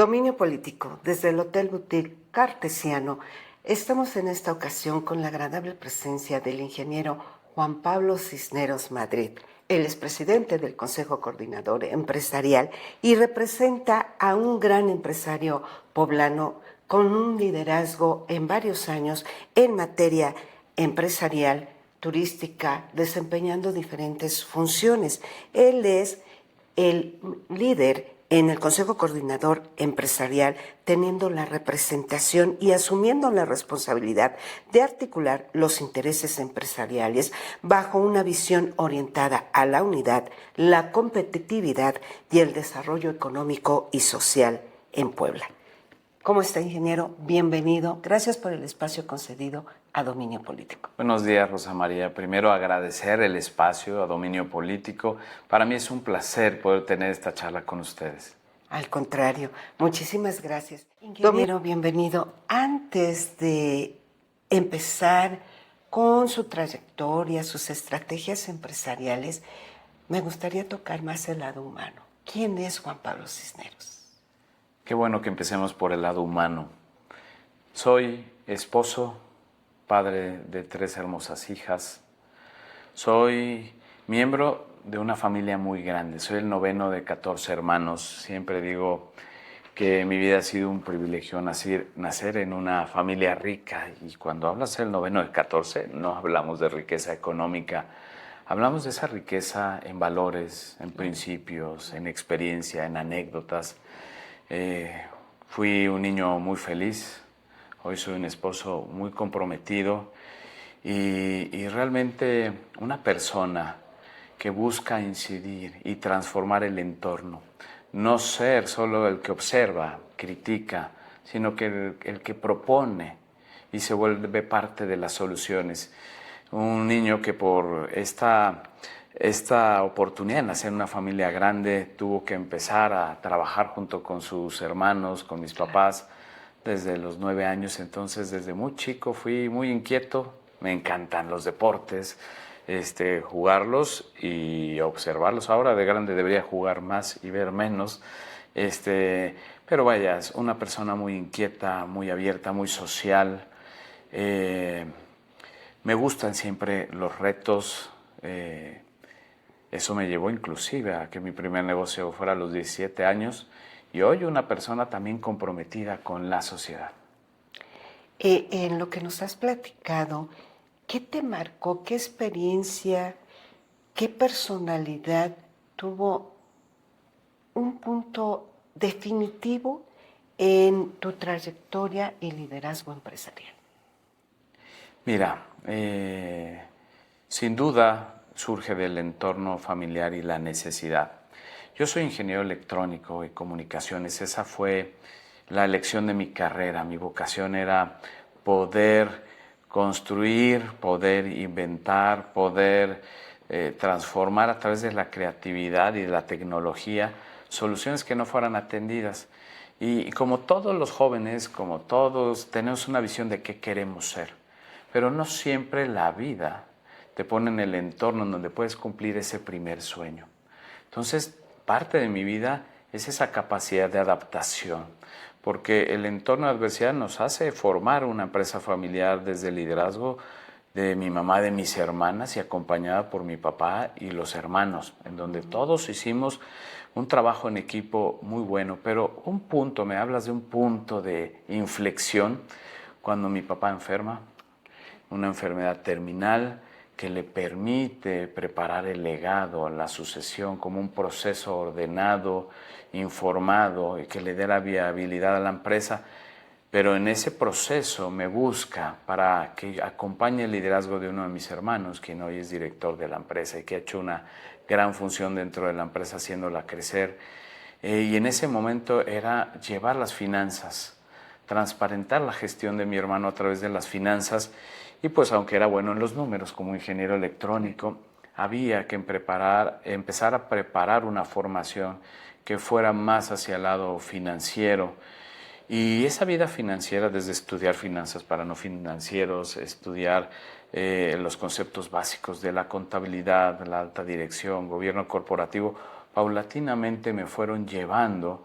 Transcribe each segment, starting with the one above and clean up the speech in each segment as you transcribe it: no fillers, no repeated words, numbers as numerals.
Dominio político, desde el Hotel Boutique Cartesiano. Estamos en esta ocasión con la agradable presencia del ingeniero Juan Pablo Cisneros Madrid. Él es presidente del Consejo Coordinador Empresarial y representa a un gran empresario poblano con un liderazgo en varios años en materia empresarial, turística, desempeñando diferentes funciones. Él es el líder en el Consejo Coordinador Empresarial, teniendo la representación y asumiendo la responsabilidad de articular los intereses empresariales bajo una visión orientada a la unidad, la competitividad y el desarrollo económico y social en Puebla. ¿Cómo está, ingeniero? Bienvenido. Gracias por el espacio concedido a Dominio Político. Buenos días, Rosa María. Primero, agradecer el espacio a Dominio Político. Para mí es un placer poder tener esta charla con ustedes. Al contrario, muchísimas gracias. Ingeniero, bienvenido. Antes de empezar con su trayectoria, sus estrategias empresariales, me gustaría tocar más el lado humano. ¿Quién es Juan Pablo Cisneros? Qué bueno que empecemos por el lado humano. Soy esposo, padre de 3 hermosas hijas. Soy miembro de una familia muy grande. Soy el 9º de 14 hermanos. Siempre digo que mi vida ha sido un privilegio nacer en una familia rica. Y cuando hablas del 9º de 14, no hablamos de riqueza económica. Hablamos de esa riqueza en valores, en principios, en experiencia, en anécdotas. Fui un niño muy feliz. Hoy soy un esposo muy comprometido y realmente una persona que busca incidir y transformar el entorno. No ser solo el que observa, critica, sino que el que propone y se vuelve parte de las soluciones. Un niño que por esta oportunidad de nacer en una familia grande tuvo que empezar a trabajar junto con sus hermanos, con mis papás, desde los 9 años. Entonces, desde muy chico fui muy inquieto. Me encantan los deportes, jugarlos y observarlos. Ahora de grande debería jugar más y ver menos. Pero vaya, es una persona muy inquieta, muy abierta, muy social. Me gustan siempre los retos. Eso me llevó inclusive a que mi primer negocio fuera a los 17 años y hoy una persona también comprometida con la sociedad. En lo que nos has platicado, ¿qué te marcó? ¿Qué experiencia, qué personalidad tuvo un punto definitivo en tu trayectoria y liderazgo empresarial? Mira, sin duda surge del entorno familiar y la necesidad. Yo soy ingeniero electrónico y comunicaciones. Esa fue la elección de mi carrera. Mi vocación era poder construir, poder inventar, poder transformar a través de la creatividad y de la tecnología soluciones que no fueran atendidas. Y como todos los jóvenes, como todos, tenemos una visión de qué queremos ser. Pero no siempre la vida te pone en el entorno en donde puedes cumplir ese primer sueño. Entonces, parte de mi vida es esa capacidad de adaptación, porque el entorno de adversidad nos hace formar una empresa familiar desde el liderazgo de mi mamá, de mis hermanas y acompañada por mi papá y los hermanos, en donde todos hicimos un trabajo en equipo muy bueno. Pero un punto, me hablas de un punto de inflexión, cuando mi papá enferma, una enfermedad terminal que le permite preparar el legado, la sucesión como un proceso ordenado, informado y que le dé la viabilidad a la empresa. Pero en ese proceso me busca para que acompañe el liderazgo de uno de mis hermanos, quien hoy es director de la empresa y que ha hecho una gran función dentro de la empresa haciéndola crecer. Y en ese momento era llevar las finanzas, transparentar la gestión de mi hermano a través de las finanzas. Y pues aunque era bueno en los números como ingeniero electrónico, había que empezar a preparar una formación que fuera más hacia el lado financiero. Y esa vida financiera, desde estudiar finanzas para no financieros, estudiar los conceptos básicos de la contabilidad, la alta dirección, gobierno corporativo, paulatinamente me fueron llevando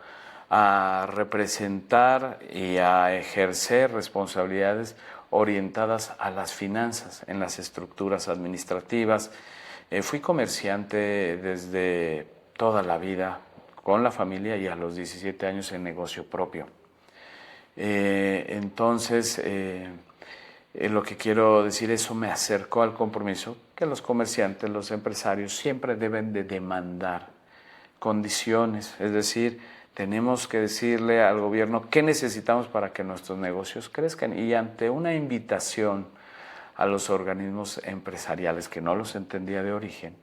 a representar y a ejercer responsabilidades orientadas a las finanzas, en las estructuras administrativas. Fui comerciante desde toda la vida con la familia y a los 17 años en negocio propio. Entonces, lo que quiero decir, eso me acercó al compromiso que los comerciantes, los empresarios siempre deben de demandar condiciones, es decir, tenemos que decirle al gobierno qué necesitamos para que nuestros negocios crezcan, y ante una invitación a los organismos empresariales que no los entendía de origen,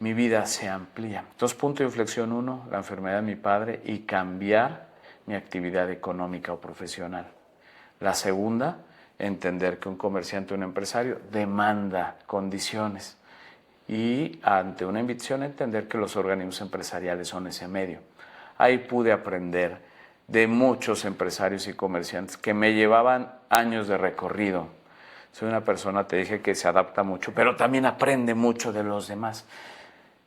mi vida se amplía. Entonces, punto de inflexión 1, la enfermedad de mi padre y cambiar mi actividad económica o profesional. La segunda, entender que un comerciante o un empresario demanda condiciones, y ante una invitación entender que los organismos empresariales son ese medio. Ahí pude aprender de muchos empresarios y comerciantes que me llevaban años de recorrido. Soy una persona, te dije, que se adapta mucho, pero también aprende mucho de los demás.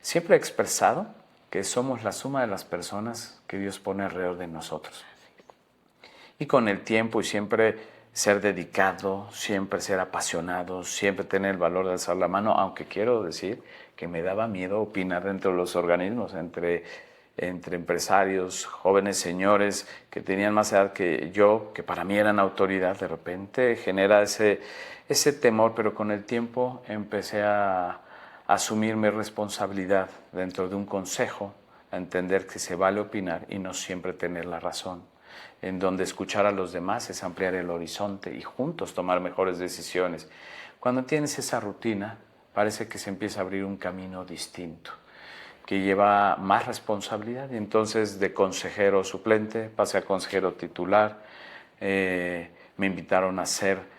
Siempre he expresado que somos la suma de las personas que Dios pone alrededor de nosotros. Y con el tiempo, y siempre ser dedicado, siempre ser apasionado, siempre tener el valor de alzar la mano, aunque quiero decir que me daba miedo opinar dentro de los organismos, entre empresarios, jóvenes señores que tenían más edad que yo, que para mí eran autoridad. De repente genera ese temor, pero con el tiempo empecé a asumir mi responsabilidad dentro de un consejo, a entender que se vale opinar y no siempre tener la razón, en donde escuchar a los demás es ampliar el horizonte y juntos tomar mejores decisiones. Cuando tienes esa rutina, parece que se empieza a abrir un camino distinto, que lleva más responsabilidad, y entonces de consejero suplente pasé a consejero titular. Me invitaron a ser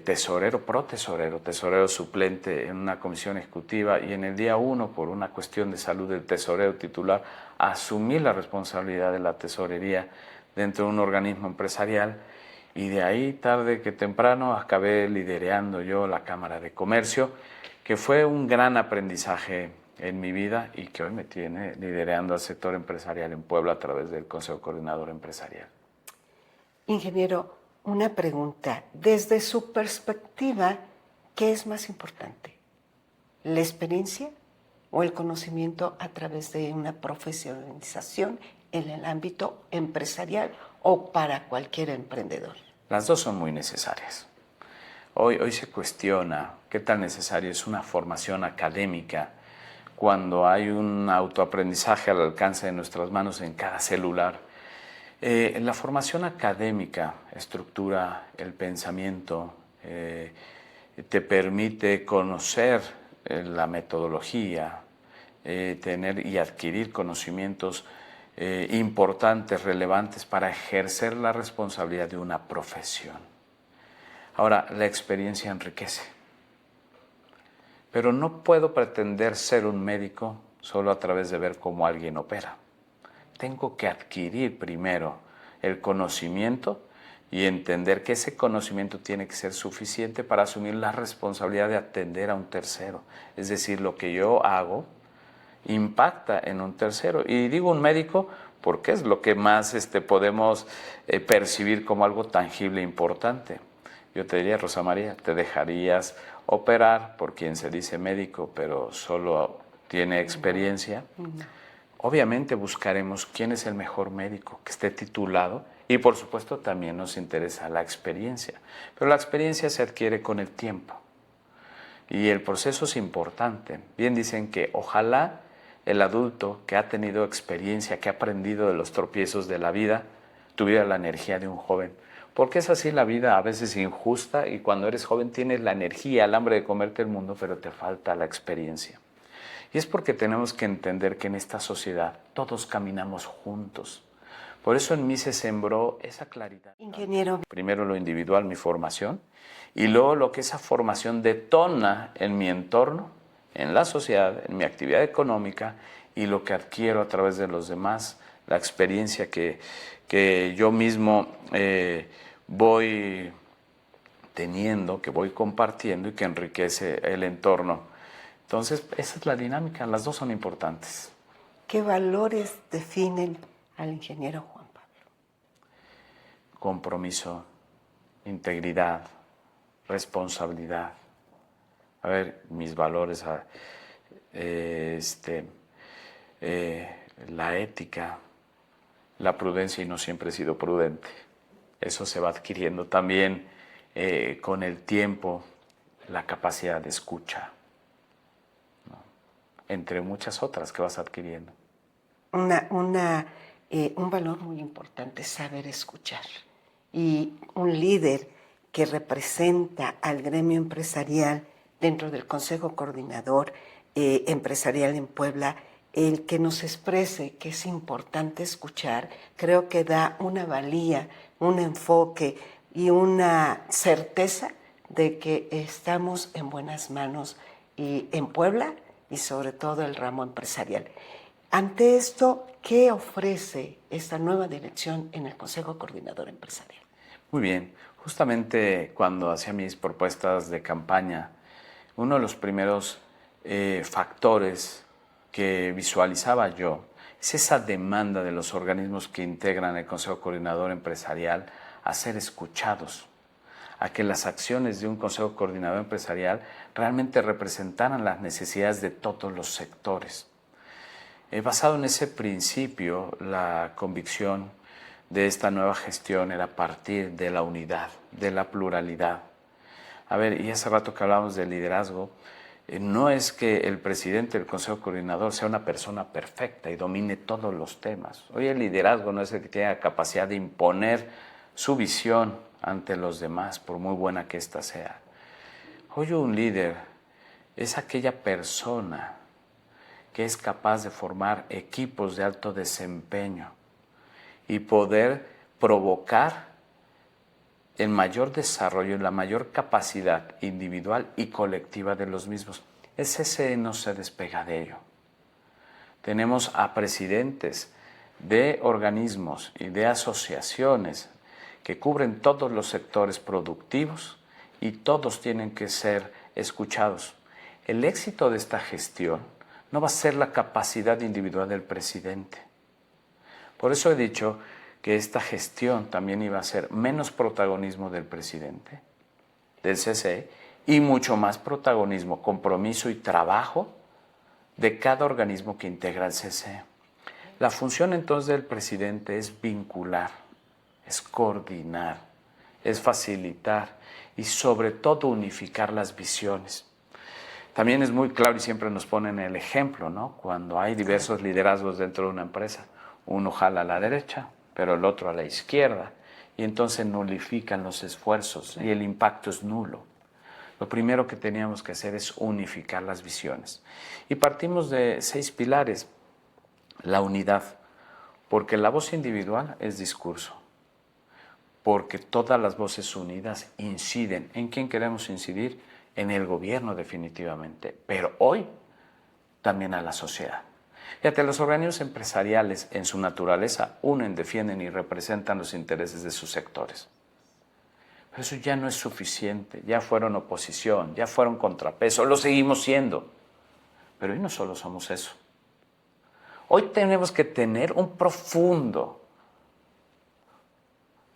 tesorero suplente en una comisión ejecutiva, y en el día 1, por una cuestión de salud del tesorero titular, asumí la responsabilidad de la tesorería dentro de un organismo empresarial, y de ahí, tarde que temprano, acabé liderando yo la Cámara de Comercio, que fue un gran aprendizaje en mi vida y que hoy me tiene liderando al sector empresarial en Puebla a través del Consejo Coordinador Empresarial. Ingeniero, una pregunta. Desde su perspectiva, ¿qué es más importante? ¿La experiencia o el conocimiento a través de una profesionalización en el ámbito empresarial o para cualquier emprendedor? Las dos son muy necesarias. Hoy se cuestiona qué tan necesario es una formación académica cuando hay un autoaprendizaje al alcance de nuestras manos en cada celular. La formación académica estructura el pensamiento, te permite conocer la metodología, tener y adquirir conocimientos importantes, relevantes para ejercer la responsabilidad de una profesión. Ahora, la experiencia enriquece, pero no puedo pretender ser un médico solo a través de ver cómo alguien opera. Tengo que adquirir primero el conocimiento y entender que ese conocimiento tiene que ser suficiente para asumir la responsabilidad de atender a un tercero. Es decir, lo que yo hago impacta en un tercero. Y digo un médico porque es lo que más podemos percibir como algo tangible e importante. Yo te diría, Rosa María, ¿te dejarías operar por quien se dice médico pero solo tiene experiencia? Obviamente buscaremos quién es el mejor médico, que esté titulado, y por supuesto también nos interesa la experiencia. Pero la experiencia se adquiere con el tiempo y el proceso es importante. Bien dicen que ojalá el adulto que ha tenido experiencia, que ha aprendido de los tropiezos de la vida, tuviera la energía de un joven. Porque es así la vida, a veces injusta, y cuando eres joven tienes la energía, el hambre de comerte el mundo, pero te falta la experiencia. Y es porque tenemos que entender que en esta sociedad todos caminamos juntos. Por eso en mí se sembró esa claridad. Ingeniero. Primero lo individual, mi formación, y luego lo que esa formación detona en mi entorno, en la sociedad, en mi actividad económica, y lo que adquiero a través de los demás, la experiencia que yo mismo voy teniendo, que voy compartiendo y que enriquece el entorno. Entonces, esa es la dinámica, las dos son importantes. ¿Qué valores definen al ingeniero Juan Pablo? compromiso, integridad, responsabilidad. A ver, mis valores, la ética, la prudencia, y no siempre he sido prudente. Eso se va adquiriendo también con el tiempo, la capacidad de escucha, ¿no? Entre muchas otras que vas adquiriendo. Un valor muy importante es saber escuchar. Y un líder que representa al gremio empresarial dentro del Consejo Coordinador Empresarial en Puebla, el que nos exprese que es importante escuchar, creo que da una valía, un enfoque y una certeza de que estamos en buenas manos y en Puebla y sobre todo el ramo empresarial. Ante esto, ¿qué ofrece esta nueva dirección en el Consejo Coordinador Empresarial? Muy bien, justamente cuando hacía mis propuestas de campaña, uno de los primeros factores que visualizaba yo es esa demanda de los organismos que integran el Consejo Coordinador Empresarial a ser escuchados, a que las acciones de un Consejo Coordinador Empresarial realmente representaran las necesidades de todos los sectores. Basado en ese principio, la convicción de esta nueva gestión era partir de la unidad, de la pluralidad. A ver, y hace rato que hablábamos de liderazgo, no es que el presidente del Consejo Coordinador sea una persona perfecta y domine todos los temas. Hoy el liderazgo no es el que tiene la capacidad de imponer su visión ante los demás, por muy buena que ésta sea. Hoy un líder es aquella persona que es capaz de formar equipos de alto desempeño y poder provocar el mayor desarrollo y la mayor capacidad individual y colectiva de los mismos. Ese no se despega de ello. Tenemos a presidentes de organismos y de asociaciones que cubren todos los sectores productivos y todos tienen que ser escuchados. El éxito de esta gestión no va a ser la capacidad individual del presidente. Por eso he dicho que esta gestión también iba a ser menos protagonismo del presidente, del CCE, y mucho más protagonismo, compromiso y trabajo de cada organismo que integra el CCE. La función entonces del presidente es vincular, es coordinar, es facilitar y sobre todo unificar las visiones. También es muy claro y siempre nos ponen el ejemplo, ¿no? Cuando hay diversos liderazgos dentro de una empresa, uno jala a la derecha, pero el otro a la izquierda, y entonces nulifican los esfuerzos y el impacto es nulo. Lo primero que teníamos que hacer es unificar las visiones. Y partimos de 6 pilares. La unidad, porque la voz individual es discurso, porque todas las voces unidas inciden. ¿En quién queremos incidir? En el gobierno definitivamente, pero hoy también a la sociedad. Fíjate, los organismos empresariales en su naturaleza unen, defienden y representan los intereses de sus sectores. Pero eso ya no es suficiente, ya fueron oposición, ya fueron contrapeso, lo seguimos siendo. Pero hoy no solo somos eso. Hoy tenemos que tener un profundo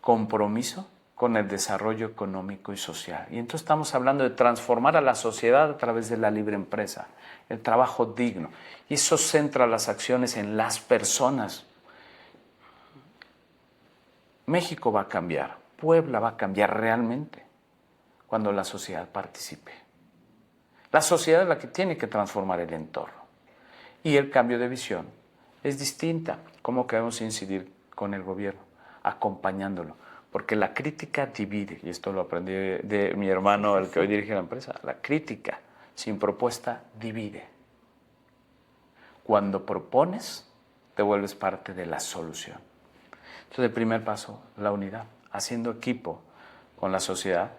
compromiso con el desarrollo económico y social. Y entonces estamos hablando de transformar a la sociedad a través de la libre empresa, el trabajo digno. Y eso centra las acciones en las personas. México va a cambiar, Puebla va a cambiar realmente cuando la sociedad participe. La sociedad es la que tiene que transformar el entorno. Y el cambio de visión es distinta. ¿Cómo queremos incidir con el gobierno? Acompañándolo. Porque la crítica divide, y esto lo aprendí de mi hermano, el que hoy dirige la empresa. La crítica sin propuesta divide. Cuando propones, te vuelves parte de la solución. Entonces, el primer paso, la unidad, haciendo equipo con la sociedad,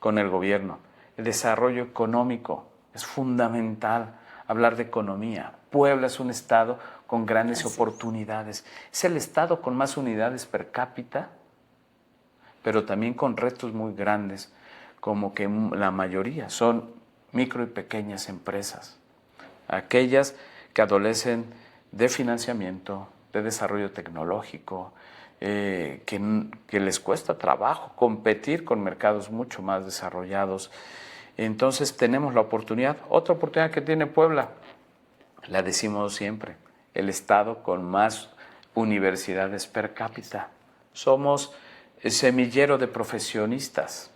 con el gobierno. El desarrollo económico es fundamental. Hablar de economía. Puebla es un estado con grandes oportunidades. Es el estado con más unidades per cápita, pero también con retos muy grandes, como que la mayoría son micro y pequeñas empresas, aquellas que adolecen de financiamiento, de desarrollo tecnológico, que les cuesta trabajo competir con mercados mucho más desarrollados. Entonces tenemos la oportunidad, otra oportunidad que tiene Puebla, la decimos siempre, el estado con más universidades per cápita. Somos el semillero de profesionistas,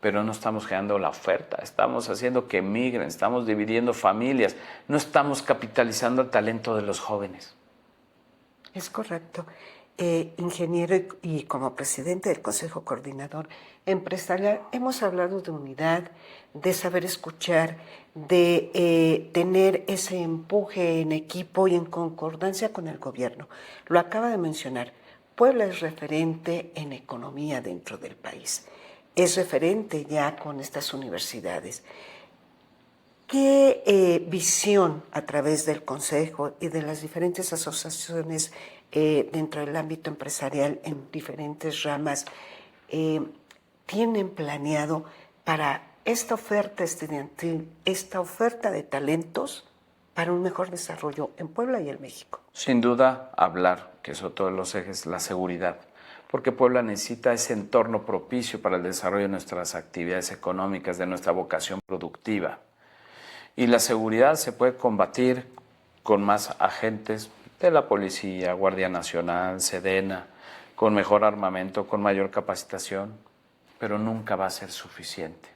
pero no estamos generando la oferta, estamos haciendo que emigren, estamos dividiendo familias, no estamos capitalizando el talento de los jóvenes. Es correcto. Ingeniero y como presidente del Consejo Coordinador Empresarial, hemos hablado de unidad, de saber escuchar, de tener ese empuje en equipo y en concordancia con el gobierno. Lo acaba de mencionar, Puebla es referente en economía dentro del país, es referente ya con estas universidades. ¿Qué visión a través del Consejo y de las diferentes asociaciones dentro del ámbito empresarial en diferentes ramas tienen planeado para esta oferta estudiantil, esta oferta de talentos para un mejor desarrollo en Puebla y en México? Sin duda, hablar, que es otro de los ejes, la seguridad, porque Puebla necesita ese entorno propicio para el desarrollo de nuestras actividades económicas, de nuestra vocación productiva. Y la seguridad se puede combatir con más agentes de la Policía, Guardia Nacional, Sedena, con mejor armamento, con mayor capacitación, pero nunca va a ser suficiente.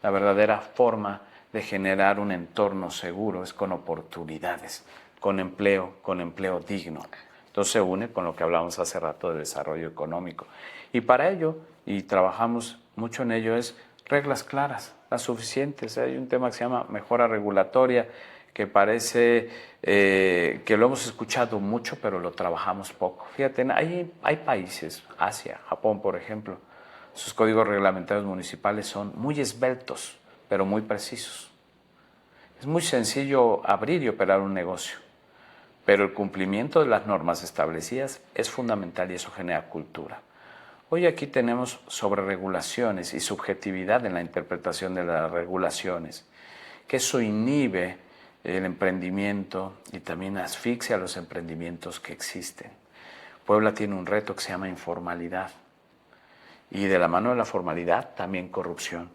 La verdadera forma de generar un entorno seguro es con oportunidades, con empleo digno. Entonces se une con lo que hablamos hace rato de desarrollo económico. Y para ello, y trabajamos mucho en ello, es reglas claras, las suficientes. Hay un tema que se llama mejora regulatoria, que parece que lo hemos escuchado mucho, pero lo trabajamos poco. Fíjate, hay países, Asia, Japón, por ejemplo, sus códigos reglamentarios municipales son muy esbeltos, pero muy precisos. Es muy sencillo abrir y operar un negocio, pero el cumplimiento de las normas establecidas es fundamental y eso genera cultura. Hoy aquí tenemos sobreregulaciones y subjetividad en la interpretación de las regulaciones, que eso inhibe el emprendimiento y también asfixia los emprendimientos que existen. Puebla tiene un reto que se llama informalidad y de la mano de la formalidad también corrupción.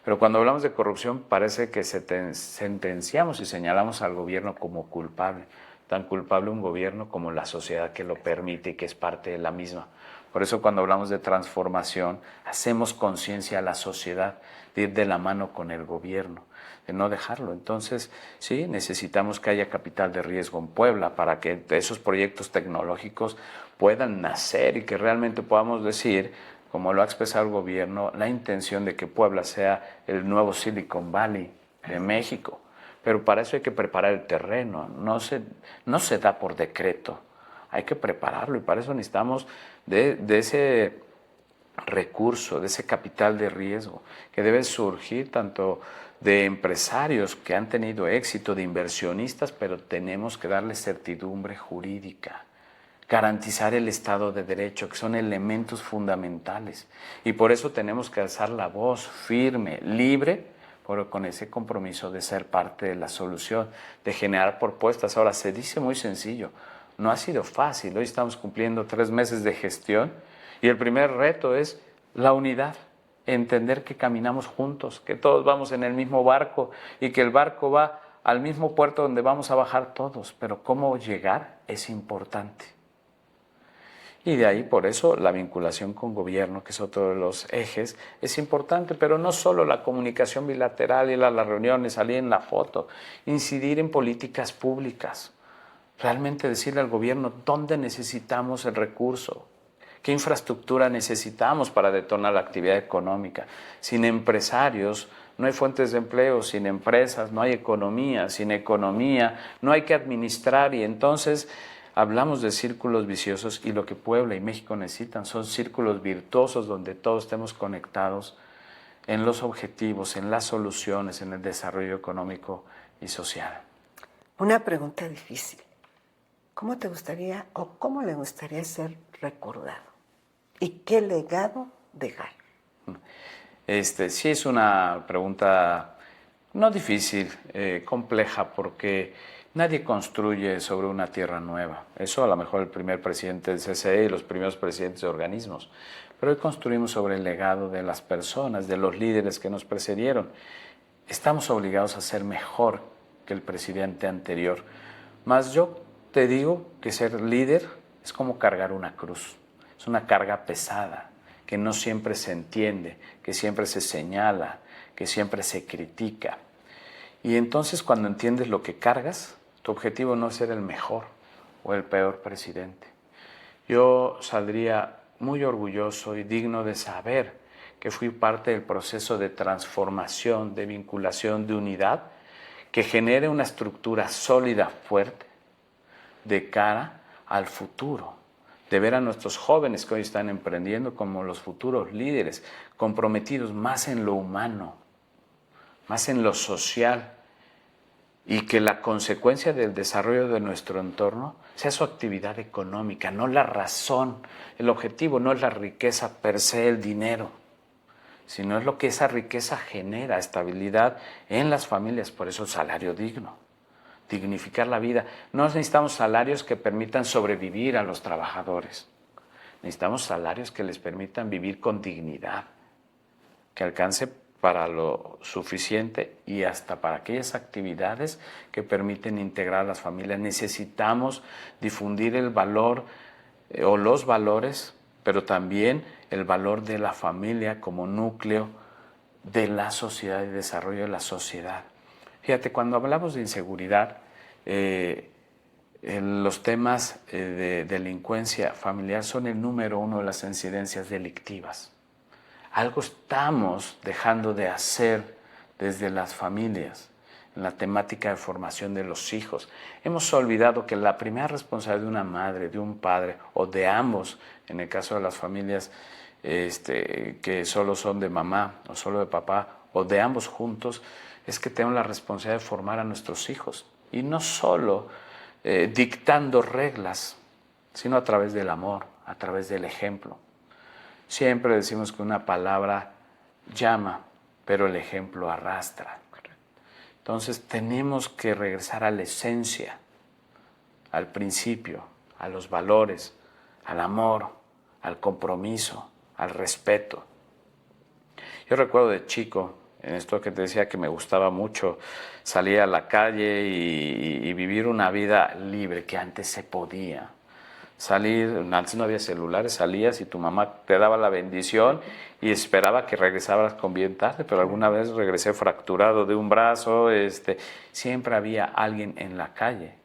Pero cuando hablamos de corrupción parece que sentenciamos y señalamos al gobierno como culpable. Tan culpable un gobierno como la sociedad que lo permite y que es parte de la misma. Por eso cuando hablamos de transformación, hacemos conciencia a la sociedad de ir de la mano con el gobierno, de no dejarlo. Entonces, sí, necesitamos que haya capital de riesgo en Puebla para que esos proyectos tecnológicos puedan nacer y que realmente podamos decir, como lo ha expresado el gobierno, la intención de que Puebla sea el nuevo Silicon Valley de México. Pero para eso hay que preparar el terreno, no se da por decreto, hay que prepararlo y para eso necesitamos de ese recurso, de ese capital de riesgo que debe surgir tanto de empresarios que han tenido éxito, de inversionistas, pero tenemos que darle certidumbre jurídica, garantizar el Estado de Derecho, que son elementos fundamentales. Y por eso tenemos que alzar la voz firme, libre, pero con ese compromiso de ser parte de la solución, de generar propuestas. Ahora, se dice muy sencillo, no ha sido fácil. Hoy estamos cumpliendo 3 meses de gestión y el primer reto es la unidad, entender que caminamos juntos, que todos vamos en el mismo barco y que el barco va al mismo puerto donde vamos a bajar todos, pero cómo llegar es importante. Y de ahí, por eso, la vinculación con gobierno, que es otro de los ejes, es importante, pero no solo la comunicación bilateral, ir a las reuniones, salir en la foto, incidir en políticas públicas, realmente decirle al gobierno dónde necesitamos el recurso, qué infraestructura necesitamos para detonar la actividad económica. Sin empresarios no hay fuentes de empleo, sin empresas no hay economía, sin economía no hay que administrar y entonces hablamos de círculos viciosos y lo que Puebla y México necesitan son círculos virtuosos donde todos estemos conectados en los objetivos, en las soluciones, en el desarrollo económico y social. Una pregunta difícil. ¿Cómo te gustaría o cómo le gustaría ser recordado? ¿Y qué legado dejar? Sí es una pregunta no difícil, compleja, porque Nadie construye sobre una tierra nueva. Eso a lo mejor el primer presidente del CCE y los primeros presidentes de organismos. Pero hoy construimos sobre el legado de las personas, de los líderes que nos precedieron. Estamos obligados a ser mejor que el presidente anterior. Mas yo te digo que ser líder es como cargar una cruz. Es una carga pesada, que no siempre se entiende, que siempre se señala, que siempre se critica. Y entonces cuando entiendes lo que cargas, tu objetivo no es ser el mejor o el peor presidente. Yo saldría muy orgulloso y digno de saber que fui parte del proceso de transformación, de vinculación, de unidad, que genere una estructura sólida, fuerte, de cara al futuro, de ver a nuestros jóvenes que hoy están emprendiendo como los futuros líderes, comprometidos más en lo humano, más en lo social, y que la consecuencia del desarrollo de nuestro entorno sea su actividad económica, no la razón. El objetivo no es la riqueza per se, el dinero, sino es lo que esa riqueza genera, estabilidad en las familias. Por eso el salario digno, dignificar la vida. No necesitamos salarios que permitan sobrevivir a los trabajadores. Necesitamos salarios que les permitan vivir con dignidad, que alcance para lo suficiente y hasta para aquellas actividades que permiten integrar a las familias. Necesitamos difundir el valor o los valores, pero también el valor de la familia como núcleo de la sociedad y desarrollo de la sociedad. Fíjate, cuando hablamos de inseguridad, los temas de delincuencia familiar son el número uno de las incidencias delictivas. Algo estamos dejando de hacer desde las familias, en la temática de formación de los hijos. Hemos olvidado que la primera responsabilidad de una madre, de un padre o de ambos, en el caso de las familias que solo son de mamá o solo de papá o de ambos juntos, es que tenemos la responsabilidad de formar a nuestros hijos. Y no solo dictando reglas, sino a través del amor, a través del ejemplo. Siempre decimos que una palabra llama, pero el ejemplo arrastra. Entonces tenemos que regresar a la esencia, al principio, a los valores, al amor, al compromiso, al respeto. Yo recuerdo de chico, en esto que te decía que me gustaba mucho, salir a la calle y vivir una vida libre que antes se podía. Salir, antes no había celulares, salías y tu mamá te daba la bendición y esperaba que regresaras con bien tarde, pero alguna vez regresé fracturado de un brazo. Siempre había alguien en la calle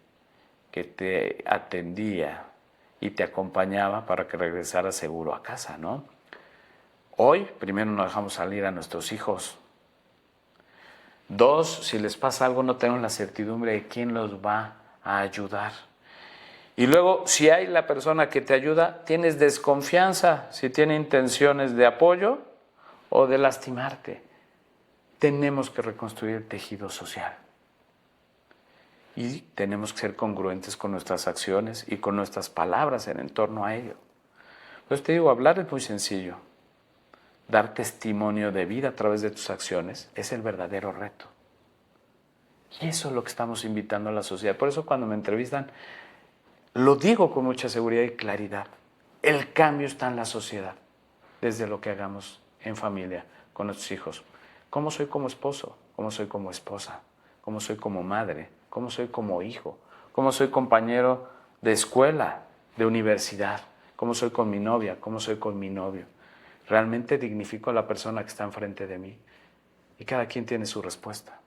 que te atendía y te acompañaba para que regresaras seguro a casa, ¿no? Hoy, primero, no dejamos salir a nuestros hijos. Dos, si les pasa algo, no tenemos la certidumbre de quién los va a ayudar. Y luego, si hay la persona que te ayuda, tienes desconfianza si tiene intenciones de apoyo o de lastimarte. Tenemos que reconstruir el tejido social. Y tenemos que ser congruentes con nuestras acciones y con nuestras palabras en torno a ello. Pues te digo, hablar es muy sencillo. Dar testimonio de vida a través de tus acciones es el verdadero reto. Y eso es lo que estamos invitando a la sociedad. Por eso cuando me entrevistan, lo digo con mucha seguridad y claridad. El cambio está en la sociedad, desde lo que hagamos en familia, con nuestros hijos. ¿Cómo soy como esposo? ¿Cómo soy como esposa? ¿Cómo soy como madre? ¿Cómo soy como hijo? ¿Cómo soy compañero de escuela, de universidad? ¿Cómo soy con mi novia? ¿Cómo soy con mi novio? ¿Realmente dignifico a la persona que está enfrente de mí? Y cada quien tiene su respuesta.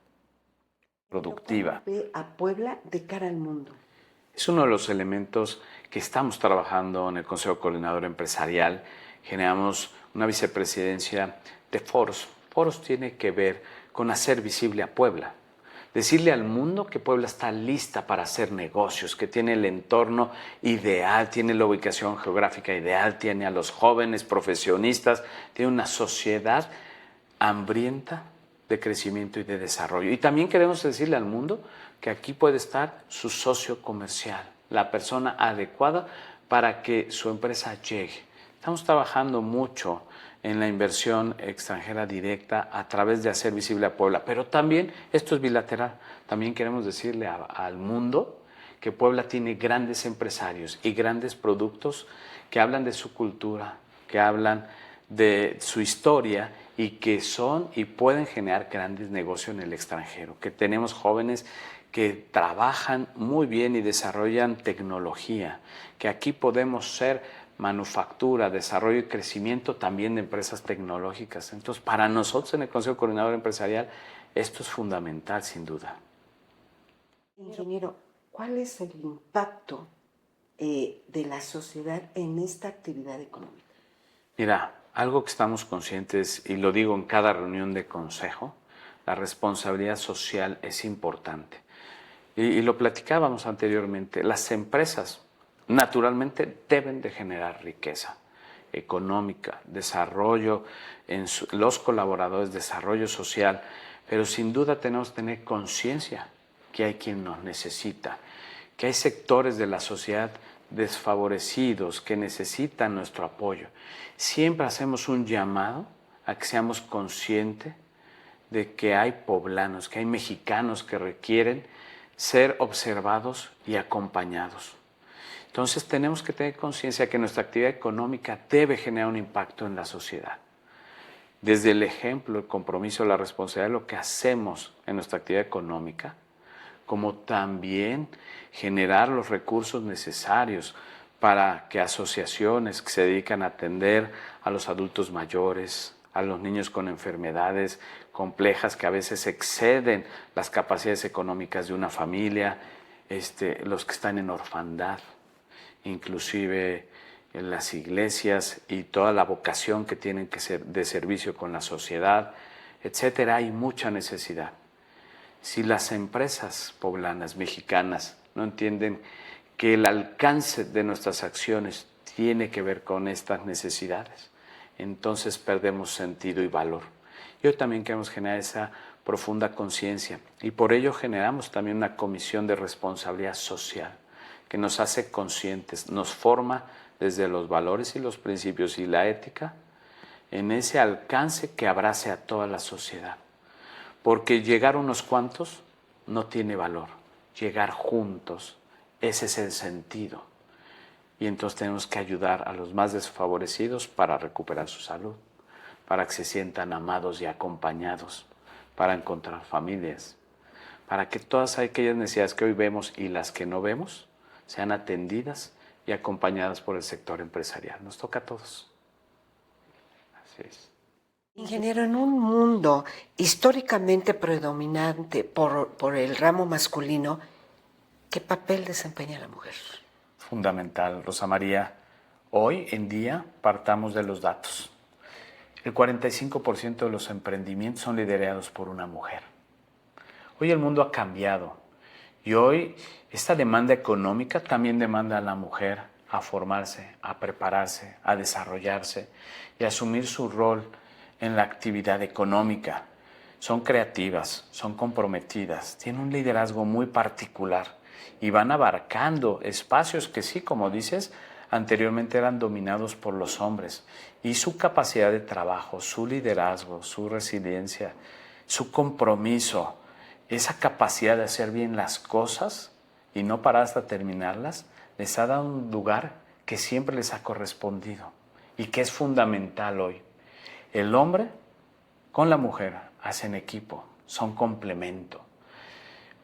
Productiva. Ve a Puebla de cara al mundo. Es uno de los elementos que estamos trabajando en el Consejo Coordinador Empresarial. Generamos una vicepresidencia de foros. Foros tiene que ver con hacer visible a Puebla. Decirle al mundo que Puebla está lista para hacer negocios, que tiene el entorno ideal, tiene la ubicación geográfica ideal, tiene a los jóvenes profesionistas, tiene una sociedad hambrienta de crecimiento y de desarrollo. Y también queremos decirle al mundo que aquí puede estar su socio comercial, la persona adecuada para que su empresa llegue. Estamos trabajando mucho en la inversión extranjera directa a través de hacer visible a Puebla. Pero también, esto es bilateral, también queremos decirle al mundo que Puebla tiene grandes empresarios y grandes productos que hablan de su cultura, que hablan de su historia y que son y pueden generar grandes negocios en el extranjero, que tenemos jóvenes que trabajan muy bien y desarrollan tecnología, que aquí podemos ser manufactura, desarrollo y crecimiento también de empresas tecnológicas. Entonces, para nosotros en el Consejo Coordinador Empresarial, esto es fundamental, sin duda. Ingeniero, ¿cuál es el impacto de la sociedad en esta actividad económica? Mira, algo que estamos conscientes, y lo digo en cada reunión de consejo, la responsabilidad social es importante. Y lo platicábamos anteriormente, las empresas naturalmente deben de generar riqueza económica, desarrollo en los colaboradores, desarrollo social, pero sin duda tenemos que tener conciencia que hay quien nos necesita, que hay sectores de la sociedad desfavorecidos que necesitan nuestro apoyo. Siempre hacemos un llamado a que seamos conscientes de que hay poblanos, que hay mexicanos que requieren ser observados y acompañados. Entonces tenemos que tener conciencia que nuestra actividad económica debe generar un impacto en la sociedad. Desde el ejemplo, el compromiso, la responsabilidad de lo que hacemos en nuestra actividad económica, como también generar los recursos necesarios para que asociaciones que se dedican a atender a los adultos mayores, a los niños con enfermedades complejas que a veces exceden las capacidades económicas de una familia, los que están en orfandad, inclusive en las iglesias y toda la vocación que tienen que ser de servicio con la sociedad, etcétera, hay mucha necesidad. Si las empresas poblanas, mexicanas, no entienden que el alcance de nuestras acciones tiene que ver con estas necesidades, entonces perdemos sentido y valor. Y hoy también queremos generar esa profunda conciencia y por ello generamos también una comisión de responsabilidad social que nos hace conscientes, nos forma desde los valores y los principios y la ética en ese alcance que abrace a toda la sociedad. Porque llegar unos cuantos no tiene valor, llegar juntos, ese es el sentido. Y entonces tenemos que ayudar a los más desfavorecidos para recuperar su salud, para que se sientan amados y acompañados, para encontrar familias, para que todas aquellas necesidades que hoy vemos y las que no vemos sean atendidas y acompañadas por el sector empresarial. Nos toca a todos. Así es. Ingeniero, en un mundo históricamente predominante por el ramo masculino, ¿qué papel desempeña la mujer? Fundamental, Rosa María. Hoy en día partamos de los datos. El 45% de los emprendimientos son liderados por una mujer. Hoy el mundo ha cambiado y hoy esta demanda económica también demanda a la mujer a formarse, a prepararse, a desarrollarse y a asumir su rol en la actividad económica. Son creativas, son comprometidas, tienen un liderazgo muy particular y van abarcando espacios que sí, como dices, anteriormente eran dominados por los hombres. Y su capacidad de trabajo, su liderazgo, su resiliencia, su compromiso, esa capacidad de hacer bien las cosas y no parar hasta terminarlas, les ha dado un lugar que siempre les ha correspondido y que es fundamental hoy. El hombre con la mujer hacen equipo, son complemento.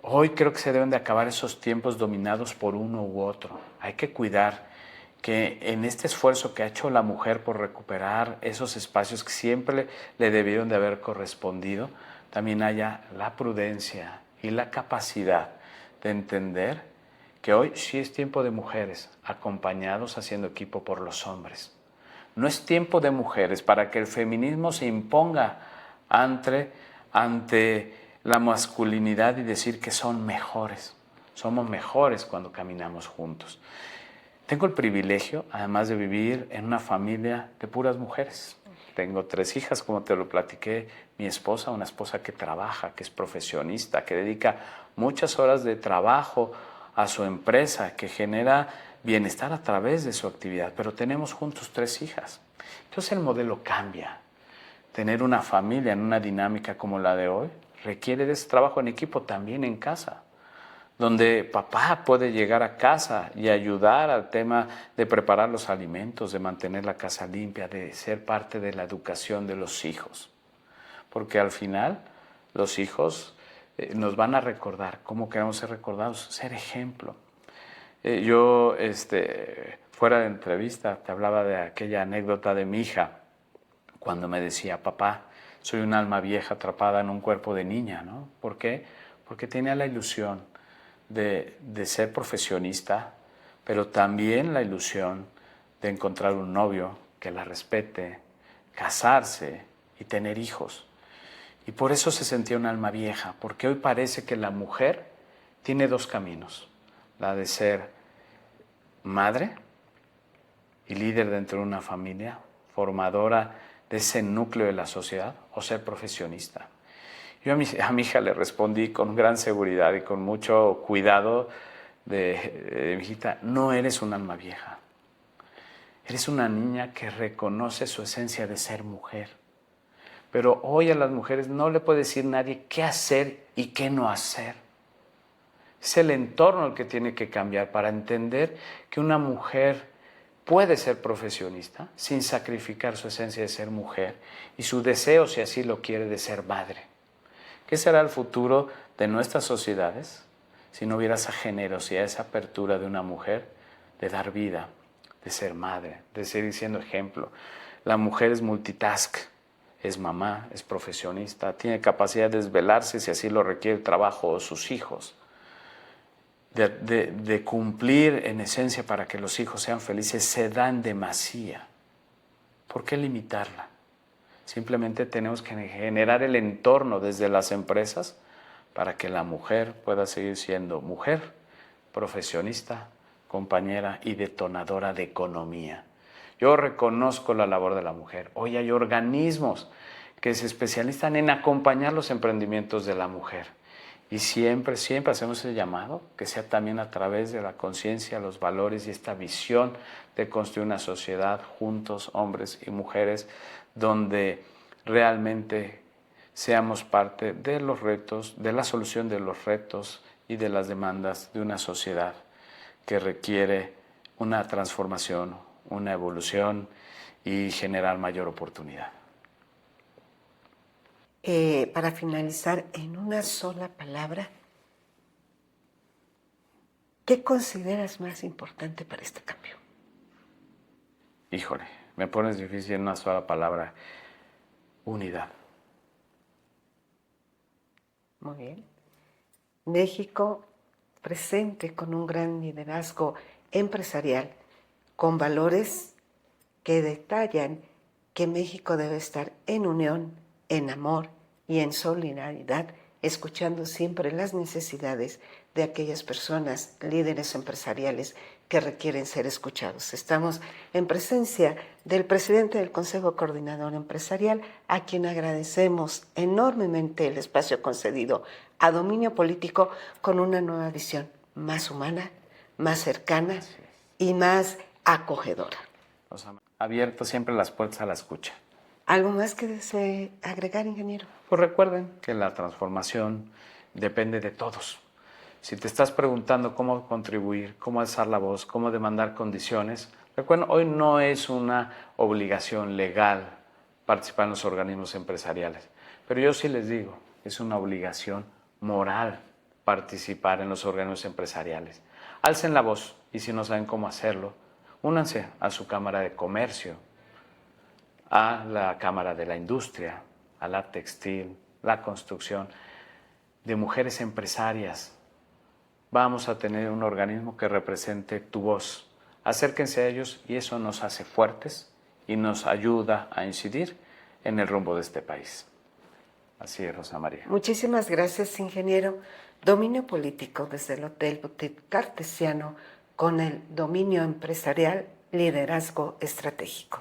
Hoy creo que se deben de acabar esos tiempos dominados por uno u otro. Hay que cuidar que en este esfuerzo que ha hecho la mujer por recuperar esos espacios que siempre le debieron de haber correspondido, también haya la prudencia y la capacidad de entender que hoy sí es tiempo de mujeres acompañados haciendo equipo por los hombres. No es tiempo de mujeres para que el feminismo se imponga ante la masculinidad y decir que son mejores. Somos mejores cuando caminamos juntos. Tengo el privilegio, además de vivir en una familia de puras mujeres. Tengo 3 hijas, como te lo platiqué, mi esposa, una esposa que trabaja, que es profesionista, que dedica muchas horas de trabajo a su empresa, que genera bienestar a través de su actividad, pero tenemos juntos 3 hijas. Entonces el modelo cambia. Tener una familia en una dinámica como la de hoy requiere de ese trabajo en equipo también en casa, donde papá puede llegar a casa y ayudar al tema de preparar los alimentos, de mantener la casa limpia, de ser parte de la educación de los hijos. Porque al final los hijos nos van a recordar. ¿Cómo queremos ser recordados? Ser ejemplo. Yo, fuera de entrevista, te hablaba de aquella anécdota de mi hija, cuando me decía, papá, soy un alma vieja atrapada en un cuerpo de niña, ¿no? ¿Por qué? Porque tenía la ilusión de ser profesionista, pero también la ilusión de encontrar un novio que la respete, casarse y tener hijos. Y por eso se sentía un alma vieja, porque hoy parece que la mujer tiene 2 caminos, la de ser madre y líder dentro de una familia, formadora de ese núcleo de la sociedad, o ser profesionista. Yo a mi hija le respondí con gran seguridad y con mucho cuidado de mi hijita, no eres un alma vieja, eres una niña que reconoce su esencia de ser mujer. Pero hoy a las mujeres no le puede decir nadie qué hacer y qué no hacer. Es el entorno el que tiene que cambiar para entender que una mujer puede ser profesionista sin sacrificar su esencia de ser mujer y su deseo, si así lo quiere, de ser madre. ¿Qué será el futuro de nuestras sociedades si no hubiera esa generosidad, esa apertura de una mujer de dar vida, de ser madre, de seguir siendo ejemplo? La mujer es multitask. Es mamá, es profesionista, tiene capacidad de desvelarse si así lo requiere el trabajo o sus hijos, de cumplir en esencia para que los hijos sean felices, se da en demasía. ¿Por qué limitarla? Simplemente tenemos que generar el entorno desde las empresas para que la mujer pueda seguir siendo mujer, profesionista, compañera y detonadora de economía. Yo reconozco la labor de la mujer. Hoy hay organismos que se especializan en acompañar los emprendimientos de la mujer. Y siempre hacemos ese llamado, que sea también a través de la conciencia, los valores y esta visión de construir una sociedad juntos, hombres y mujeres, donde realmente seamos parte de los retos, de la solución de los retos y de las demandas de una sociedad que requiere una transformación, una evolución y generar mayor oportunidad. Para finalizar, en una sola palabra, ¿qué consideras más importante para este cambio? Híjole, me pones difícil en una sola palabra. Unidad. Muy bien. México presente con un gran liderazgo empresarial, con valores que detallan que México debe estar en unión, en amor y en solidaridad, escuchando siempre las necesidades de aquellas personas, líderes empresariales que requieren ser escuchados. Estamos en presencia del presidente del Consejo Coordinador Empresarial, a quien agradecemos enormemente el espacio concedido a Dominio Político con una nueva visión más humana, más cercana y más acogedora. Abierto siempre las puertas a la escucha. ¿Algo más que desee agregar, ingeniero? Pues recuerden que la transformación depende de todos. Si te estás preguntando cómo contribuir, cómo alzar la voz, cómo demandar condiciones, recuerden, hoy no es una obligación legal participar en los organismos empresariales, pero yo sí les digo, es una obligación moral participar en los organismos empresariales. Alcen la voz y si no saben cómo hacerlo, únanse a su Cámara de Comercio, a la Cámara de la Industria, a la textil, la construcción, de mujeres empresarias. Vamos a tener un organismo que represente tu voz. Acérquense a ellos y eso nos hace fuertes y nos ayuda a incidir en el rumbo de este país. Así es, Rosa María. Muchísimas gracias, ingeniero. Dominio político desde el Hotel Boutique Cartesiano con el dominio empresarial, liderazgo estratégico.